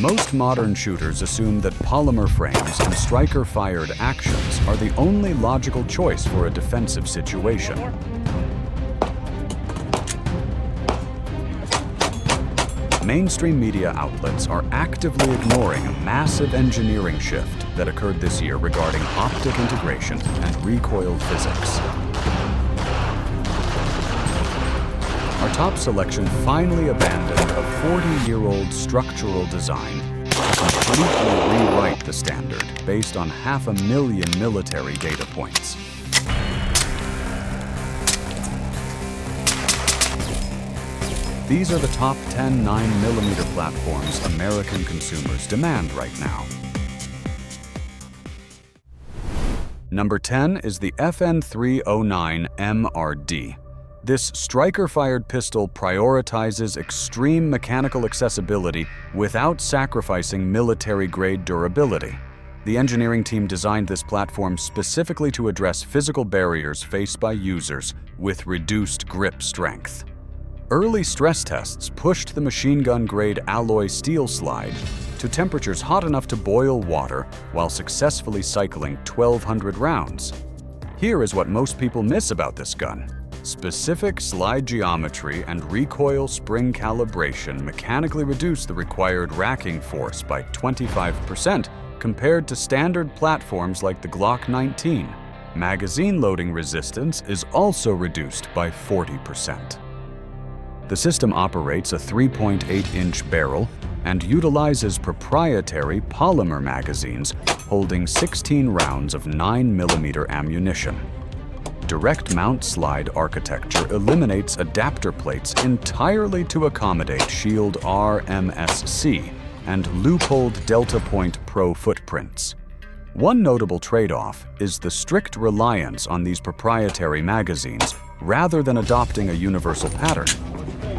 Most modern shooters assume that polymer frames and striker-fired actions are the only logical choice for a defensive situation. Mainstream media outlets are actively ignoring a massive engineering shift that occurred this year regarding optic integration and recoil physics. Our top selection finally abandoned a 40-year-old structural design to completely rewrite the standard based on 500,000 military data points. These are the top 10 9mm platforms American consumers demand right now. Number 10 is the FN309 MRD. This striker-fired pistol prioritizes extreme mechanical accessibility without sacrificing military-grade durability. The engineering team designed this platform specifically to address physical barriers faced by users with reduced grip strength. Early stress tests pushed the machine gun-grade alloy steel slide to temperatures hot enough to boil water while successfully cycling 1,200 rounds. Here is what most people miss about this gun. Specific slide geometry and recoil spring calibration mechanically reduce the required racking force by 25% compared to standard platforms like the Glock 19. Magazine loading resistance is also reduced by 40%. The system operates a 3.8-inch barrel and utilizes proprietary polymer magazines holding 16 rounds of 9mm ammunition. Direct mount slide architecture eliminates adapter plates entirely to accommodate Shield RMSC and loopholed Delta Point Pro footprints. One notable trade-off is the strict reliance on these proprietary magazines rather than adopting a universal pattern.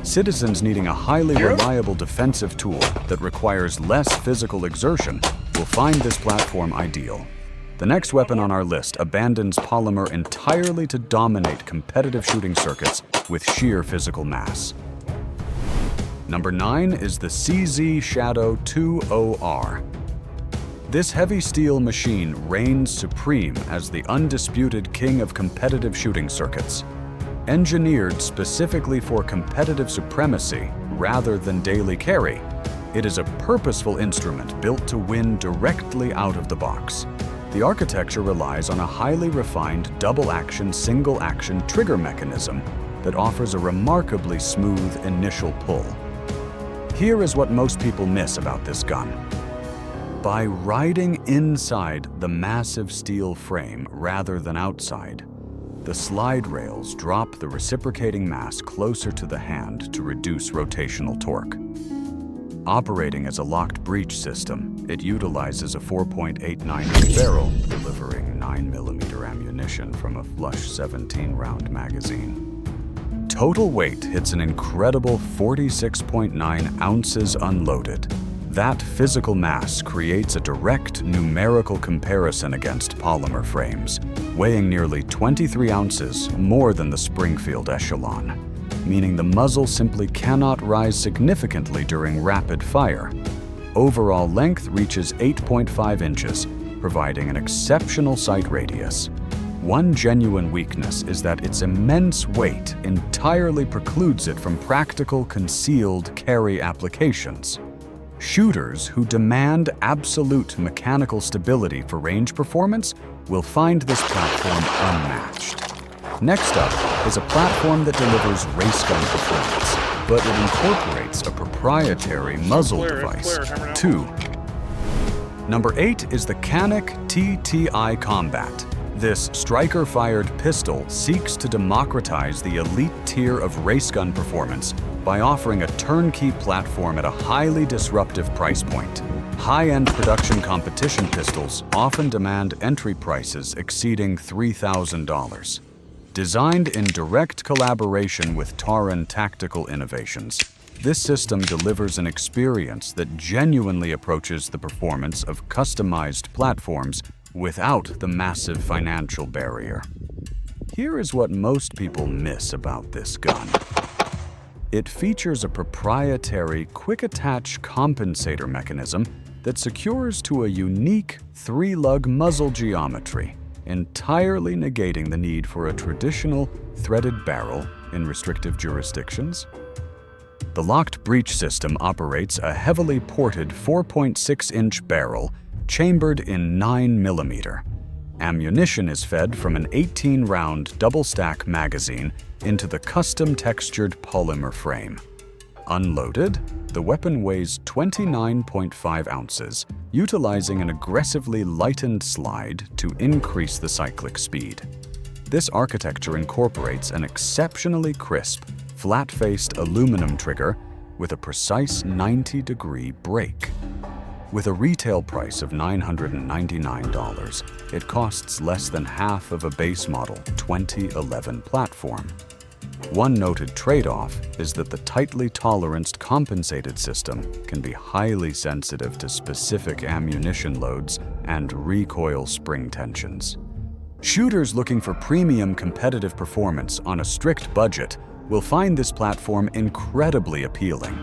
Citizens needing a highly reliable defensive tool that requires less physical exertion will find this platform ideal. The next weapon on our list abandons polymer entirely to dominate competitive shooting circuits with sheer physical mass. Number 9 is the CZ Shadow 2OR. This heavy steel machine reigns supreme as the undisputed king of competitive shooting circuits. Engineered specifically for competitive supremacy rather than daily carry, it is a purposeful instrument built to win directly out of the box. The architecture relies on a highly refined double-action, single-action trigger mechanism that offers a remarkably smooth initial pull. Here is what most people miss about this gun. By riding inside the massive steel frame rather than outside, the slide rails drop the reciprocating mass closer to the hand to reduce rotational torque. Operating as a locked breech system, it utilizes a 4.89-inch barrel, delivering 9mm ammunition from a flush 17-round magazine. Total weight hits an incredible 46.9 ounces unloaded. That physical mass creates a direct numerical comparison against polymer frames, weighing nearly 23 ounces more than the Springfield Echelon, meaning the muzzle simply cannot rise significantly during rapid fire. Overall length reaches 8.5 inches, providing an exceptional sight radius. One genuine weakness is that its immense weight entirely precludes it from practical concealed carry applications. Shooters who demand absolute mechanical stability for range performance will find this platform unmatched. Next up is a platform that delivers race gun performance, but it incorporates a proprietary muzzle device, too. Number 8 is the Canik TTI Combat. This striker-fired pistol seeks to democratize the elite tier of race gun performance by offering a turnkey platform at a highly disruptive price point. High-end production competition pistols often demand entry prices exceeding $3,000. Designed in direct collaboration with Taran Tactical Innovations, this system delivers an experience that genuinely approaches the performance of customized platforms without the massive financial barrier. Here is what most people miss about this gun. It features a proprietary quick-attach compensator mechanism that secures to a unique three-lug muzzle geometry, entirely negating the need for a traditional threaded barrel in restrictive jurisdictions. The locked breech system operates a heavily ported 4.6-inch barrel chambered in 9mm. Ammunition is fed from an 18-round double-stack magazine into the custom-textured polymer frame. Unloaded, the weapon weighs 29.5 ounces, utilizing an aggressively lightened slide to increase the cyclic speed. This architecture incorporates an exceptionally crisp, flat-faced aluminum trigger with a precise 90-degree break. With a retail price of $999, it costs less than half of a base model 2011 platform. One noted trade-off is that the tightly toleranced compensated system can be highly sensitive to specific ammunition loads and recoil spring tensions. Shooters looking for premium competitive performance on a strict budget will find this platform incredibly appealing.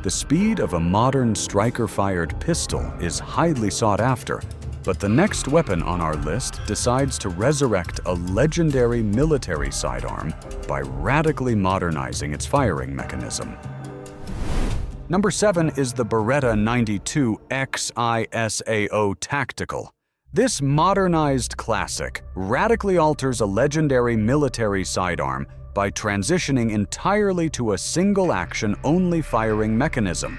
The speed of a modern striker-fired pistol is highly sought after, but the next weapon on our list decides to resurrect a legendary military sidearm by radically modernizing its firing mechanism. Number 7 is the Beretta 92 XISAO Tactical. This modernized classic radically alters a legendary military sidearm by transitioning entirely to a single-action only firing mechanism.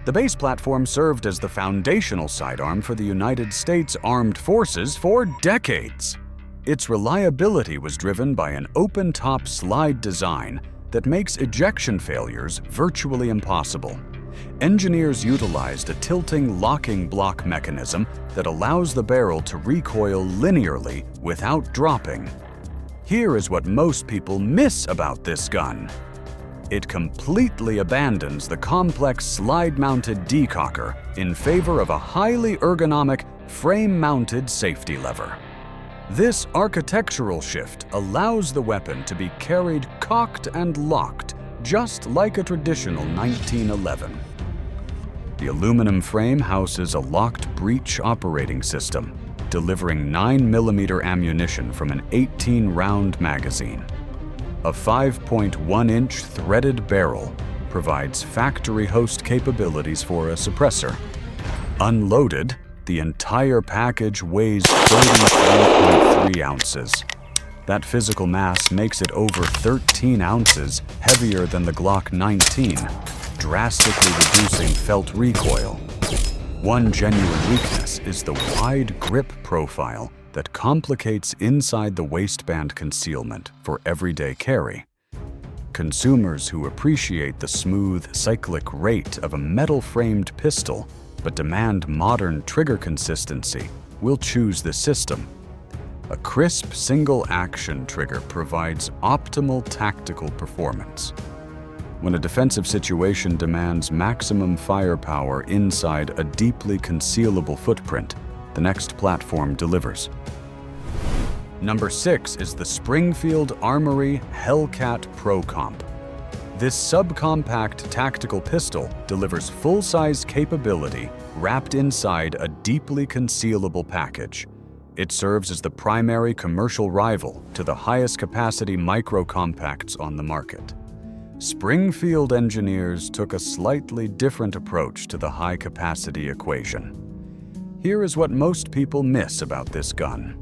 The base platform served as the foundational sidearm for the United States Armed Forces for decades. Its reliability was driven by an open-top slide design that makes ejection failures virtually impossible. Engineers utilized a tilting locking block mechanism that allows the barrel to recoil linearly without dropping. Here is what most people miss about this gun. It completely abandons the complex slide-mounted decocker in favor of a highly ergonomic frame-mounted safety lever. This architectural shift allows the weapon to be carried cocked and locked, just like a traditional 1911. The aluminum frame houses a locked breech operating system, delivering 9mm ammunition from an 18-round magazine. A 5.1-inch threaded barrel provides factory host capabilities for a suppressor. Unloaded, the entire package weighs 33.3 ounces. That physical mass makes it over 13 ounces heavier than the Glock 19, drastically reducing felt recoil. One genuine weakness is the wide grip profile that complicates inside the waistband concealment for everyday carry. Consumers who appreciate the smooth, cyclic rate of a metal-framed pistol but demand modern trigger consistency will choose this system. A crisp single-action trigger provides optimal tactical performance. When a defensive situation demands maximum firepower inside a deeply concealable footprint, the next platform delivers. Number 6 is the Springfield Armory Hellcat Pro Comp. This subcompact tactical pistol delivers full-size capability wrapped inside a deeply concealable package. It serves as the primary commercial rival to the highest capacity micro-compacts on the market. Springfield engineers took a slightly different approach to the high-capacity equation. Here is what most people miss about this gun.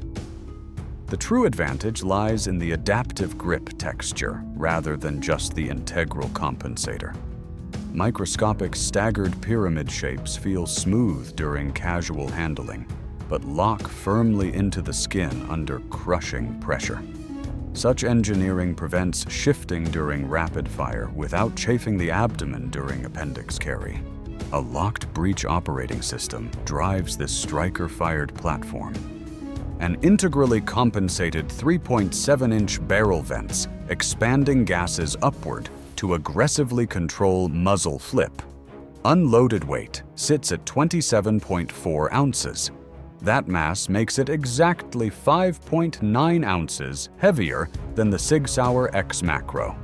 The true advantage lies in the adaptive grip texture rather than just the integral compensator. Microscopic staggered pyramid shapes feel smooth during casual handling, but lock firmly into the skin under crushing pressure. Such engineering prevents shifting during rapid fire without chafing the abdomen during appendix carry. A locked breech operating system drives this striker-fired platform. An integrally compensated 3.7-inch barrel vents, expanding gases upward to aggressively control muzzle flip. Unloaded weight sits at 27.4 ounces. That mass makes it exactly 5.9 ounces heavier than the Sig Sauer X Macro.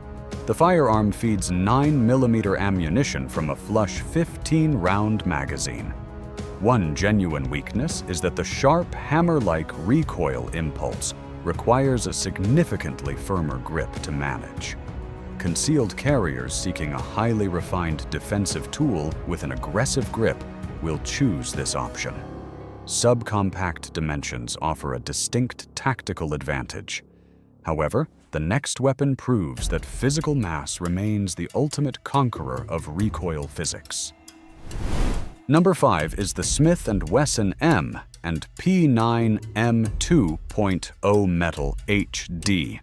The firearm feeds 9mm ammunition from a flush 15-round magazine. One genuine weakness is that the sharp, hammer-like recoil impulse requires a significantly firmer grip to manage. Concealed carriers seeking a highly refined defensive tool with an aggressive grip will choose this option. Subcompact dimensions offer a distinct tactical advantage. However, the next weapon proves that physical mass remains the ultimate conqueror of recoil physics. Number 5 is the Smith & Wesson M and P9 M2.0 Metal HD.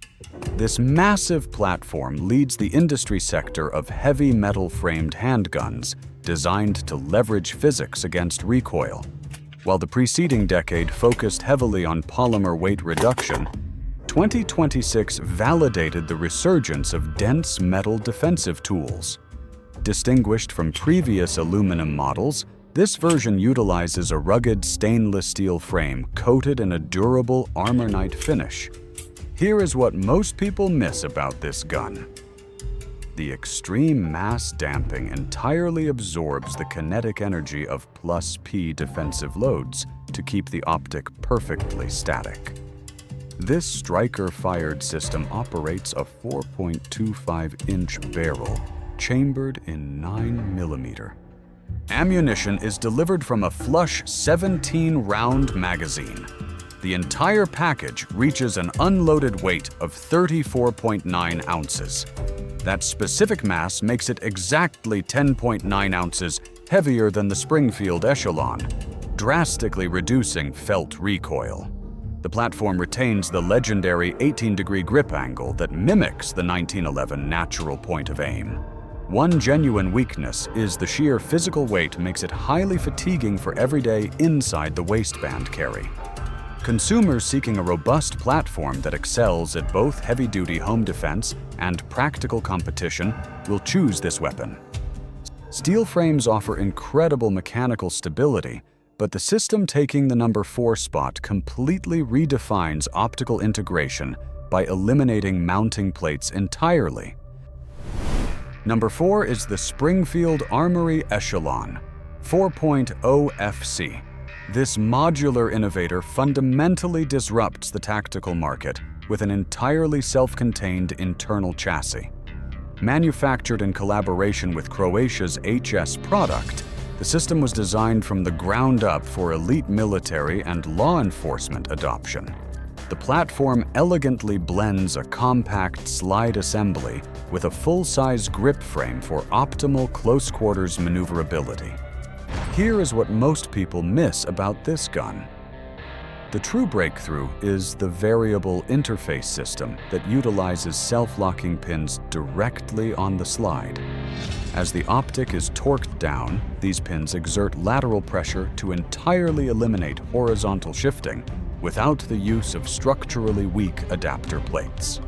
This massive platform leads the industry sector of heavy metal-framed handguns designed to leverage physics against recoil. While the preceding decade focused heavily on polymer weight reduction, 2026 validated the resurgence of dense metal defensive tools. Distinguished from previous aluminum models, this version utilizes a rugged stainless steel frame coated in a durable armornite finish. Here is what most people miss about this gun. The extreme mass damping entirely absorbs the kinetic energy of +P defensive loads to keep the optic perfectly static. This striker-fired system operates a 4.25-inch barrel chambered in 9mm. Ammunition is delivered from a flush 17-round magazine. The entire package reaches an unloaded weight of 34.9 ounces. That specific mass makes it exactly 10.9 ounces heavier than the Springfield Echelon, drastically reducing felt recoil. The platform retains the legendary 18-degree grip angle that mimics the 1911 natural point of aim. One genuine weakness is the sheer physical weight makes it highly fatiguing for everyday inside-the-waistband carry. Consumers seeking a robust platform that excels at both heavy-duty home defense and practical competition will choose this weapon. Steel frames offer incredible mechanical stability, but the system taking the number 4 spot completely redefines optical integration by eliminating mounting plates entirely. Number 4 is the Springfield Armory Echelon 4.0 FC. This modular innovator fundamentally disrupts the tactical market with an entirely self-contained internal chassis. Manufactured in collaboration with Croatia's HS product, the system was designed from the ground up for elite military and law enforcement adoption. The platform elegantly blends a compact slide assembly with a full-size grip frame for optimal close-quarters maneuverability. Here is what most people miss about this gun. The true breakthrough is the variable interface system that utilizes self-locking pins directly on the slide. As the optic is torqued down, these pins exert lateral pressure to entirely eliminate horizontal shifting without the use of structurally weak adapter plates.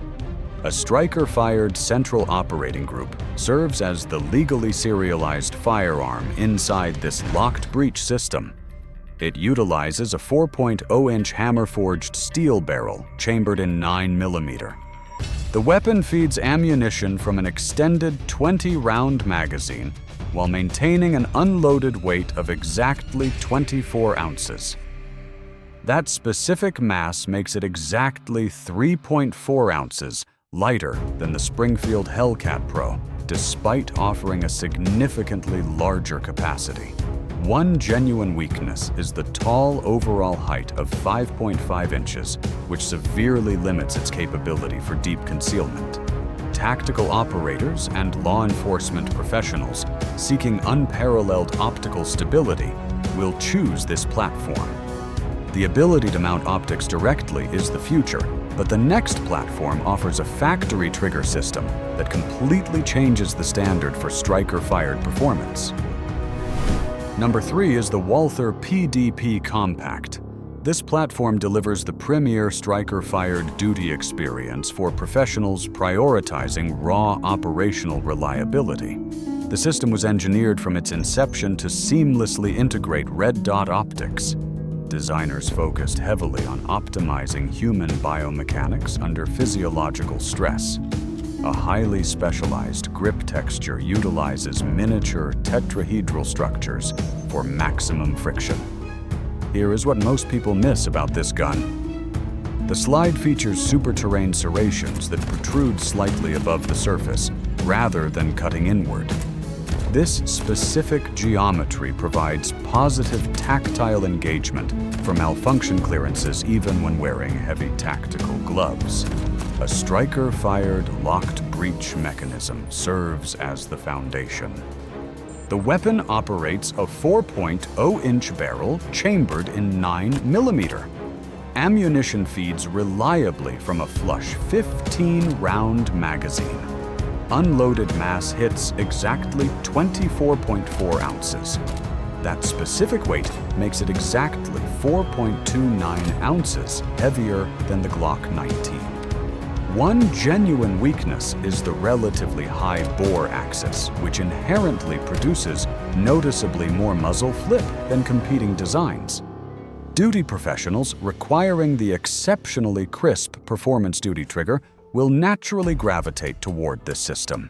A striker-fired central operating group serves as the legally serialized firearm inside this locked breech system. It utilizes a 4.0-inch hammer-forged steel barrel chambered in 9mm. The weapon feeds ammunition from an extended 20-round magazine while maintaining an unloaded weight of exactly 24 ounces. That specific mass makes it exactly 3.4 ounces lighter than the Springfield Hellcat Pro, despite offering a significantly larger capacity. One genuine weakness is the tall overall height of 5.5 inches, which severely limits its capability for deep concealment. Tactical operators and law enforcement professionals seeking unparalleled optical stability will choose this platform. The ability to mount optics directly is the future, but the next platform offers a factory trigger system that completely changes the standard for striker-fired performance. Number 3 is the Walther PDP Compact. This platform delivers the premier striker-fired duty experience for professionals prioritizing raw operational reliability. The system was engineered from its inception to seamlessly integrate red dot optics. Designers focused heavily on optimizing human biomechanics under physiological stress. A highly specialized grip texture utilizes miniature tetrahedral structures for maximum friction. Here is what most people miss about this gun. The slide features super-terrain serrations that protrude slightly above the surface, rather than cutting inward. This specific geometry provides positive tactile engagement for malfunction clearances even when wearing heavy tactical gloves. A striker-fired locked breech mechanism serves as the foundation. The weapon operates a 4.0-inch barrel chambered in 9mm. Ammunition feeds reliably from a flush 15-round magazine. Unloaded mass hits exactly 24.4 ounces. That specific weight makes it exactly 4.29 ounces heavier than the Glock 19. One genuine weakness is the relatively high bore axis, which inherently produces noticeably more muzzle flip than competing designs. Duty professionals requiring the exceptionally crisp performance duty trigger will naturally gravitate toward this system.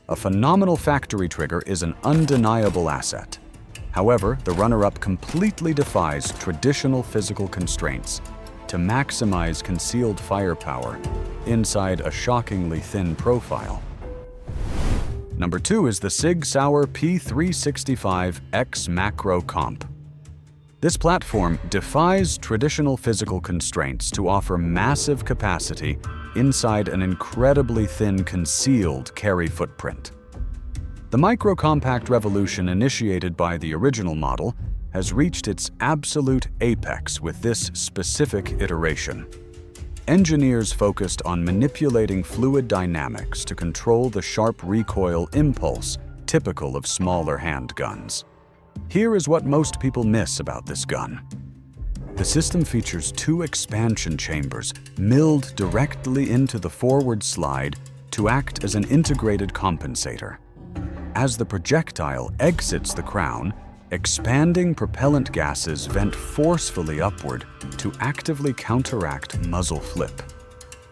A phenomenal factory trigger is an undeniable asset. However, the runner-up completely defies traditional physical constraints to maximize concealed firepower inside a shockingly thin profile. Number 2 is the Sig Sauer P365X Macro Comp. This platform defies traditional physical constraints to offer massive capacity inside an incredibly thin concealed carry footprint. The micro-compact revolution initiated by the original model has reached its absolute apex with this specific iteration. Engineers focused on manipulating fluid dynamics to control the sharp recoil impulse typical of smaller handguns. Here is what most people miss about this gun. The system features 2 expansion chambers milled directly into the forward slide to act as an integrated compensator. As the projectile exits the crown, expanding propellant gases vent forcefully upward to actively counteract muzzle flip.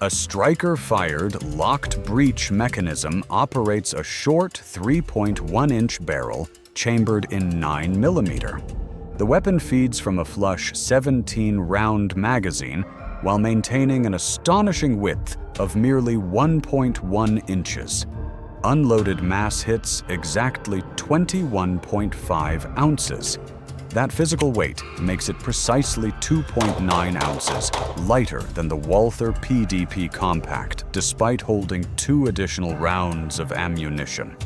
A striker-fired locked breech mechanism operates a short 3.1-inch barrel chambered in 9mm. The weapon feeds from a flush 17-round magazine while maintaining an astonishing width of merely 1.1 inches. Unloaded mass hits exactly 21.5 ounces. That physical weight makes it precisely 2.9 ounces lighter than the Walther PDP Compact, despite holding 2 additional rounds of ammunition.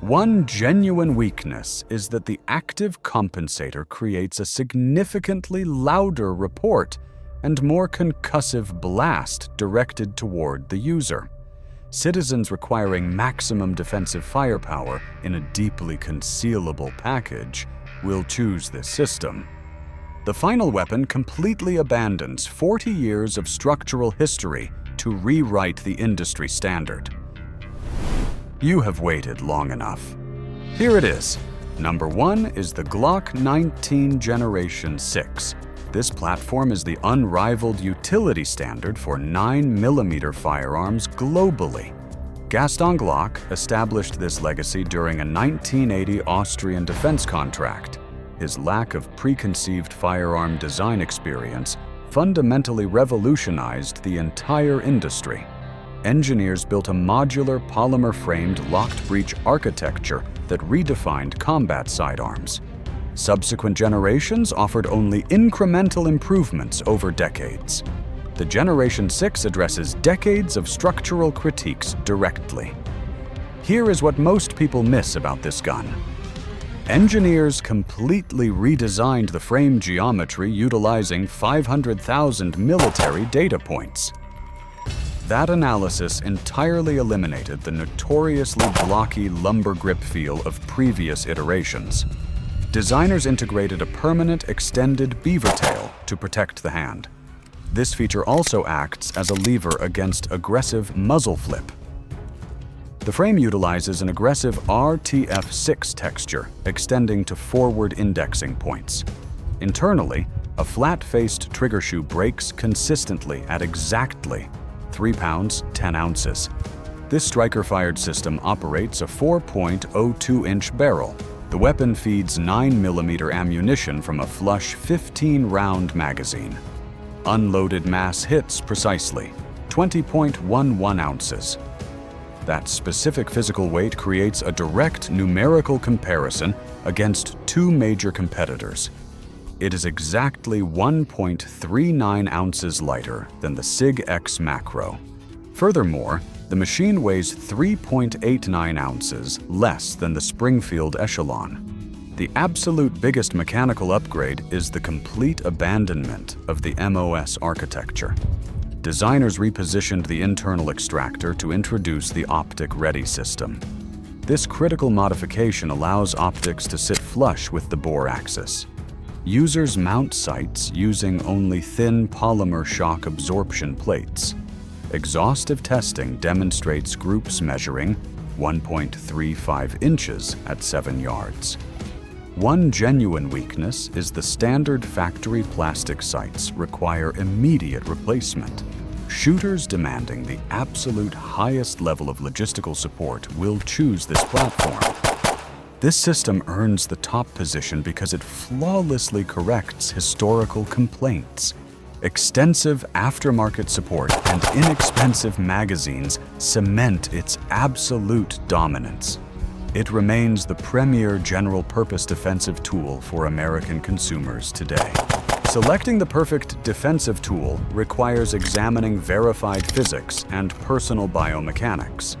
One genuine weakness is that the active compensator creates a significantly louder report and more concussive blast directed toward the user. Citizens requiring maximum defensive firepower in a deeply concealable package will choose this system. The final weapon completely abandons 40 years of structural history to rewrite the industry standard. You have waited long enough. Here it is. Number 1 is the Glock 19 Generation 6. This platform is the unrivaled utility standard for 9mm firearms globally. Gaston Glock established this legacy during a 1980 Austrian defense contract. His lack of preconceived firearm design experience fundamentally revolutionized the entire industry. Engineers built a modular polymer-framed locked breech architecture that redefined combat sidearms. Subsequent generations offered only incremental improvements over decades. The Generation 6 addresses decades of structural critiques directly. Here is what most people miss about this gun. Engineers completely redesigned the frame geometry utilizing 500,000 military data points. That analysis entirely eliminated the notoriously blocky lumber grip feel of previous iterations. Designers integrated a permanent extended beaver tail to protect the hand. This feature also acts as a lever against aggressive muzzle flip. The frame utilizes an aggressive RTF6 texture, extending to forward indexing points. Internally, a flat-faced trigger shoe breaks consistently at exactly 3 pounds, 10 ounces. This striker-fired system operates a 4.02-inch barrel. The weapon feeds 9mm ammunition from a flush 15-round magazine. Unloaded mass hits precisely 20.11 ounces. That specific physical weight creates a direct numerical comparison against two major competitors. It is exactly 1.39 ounces lighter than the SIG-X Macro. Furthermore, the machine weighs 3.89 ounces less than the Springfield Echelon. The absolute biggest mechanical upgrade is the complete abandonment of the MOS architecture. Designers repositioned the internal extractor to introduce the optic ready system. This critical modification allows optics to sit flush with the bore axis. Users mount sights using only thin polymer shock absorption plates. Exhaustive testing demonstrates groups measuring 1.35 inches at 7 yards. One genuine weakness is the standard factory plastic sights require immediate replacement. Shooters demanding the absolute highest level of logistical support will choose this platform. This system earns the top position because it flawlessly corrects historical complaints. Extensive aftermarket support and inexpensive magazines cement its absolute dominance. It remains the premier general-purpose defensive tool for American consumers today. Selecting the perfect defensive tool requires examining verified physics and personal biomechanics.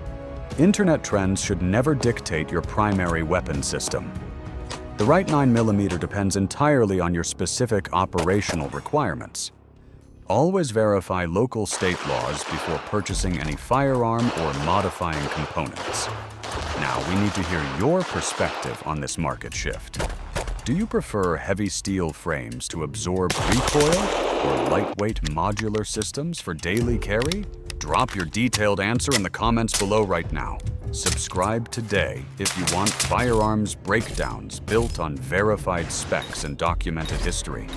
Internet trends should never dictate your primary weapon system. The right 9mm depends entirely on your specific operational requirements. Always verify local state laws before purchasing any firearm or modifying components. Now, we need to hear your perspective on this market shift. Do you prefer heavy steel frames to absorb recoil or lightweight modular systems for daily carry? Drop your detailed answer in the comments below right now. Subscribe today if you want firearms breakdowns built on verified specs and documented history.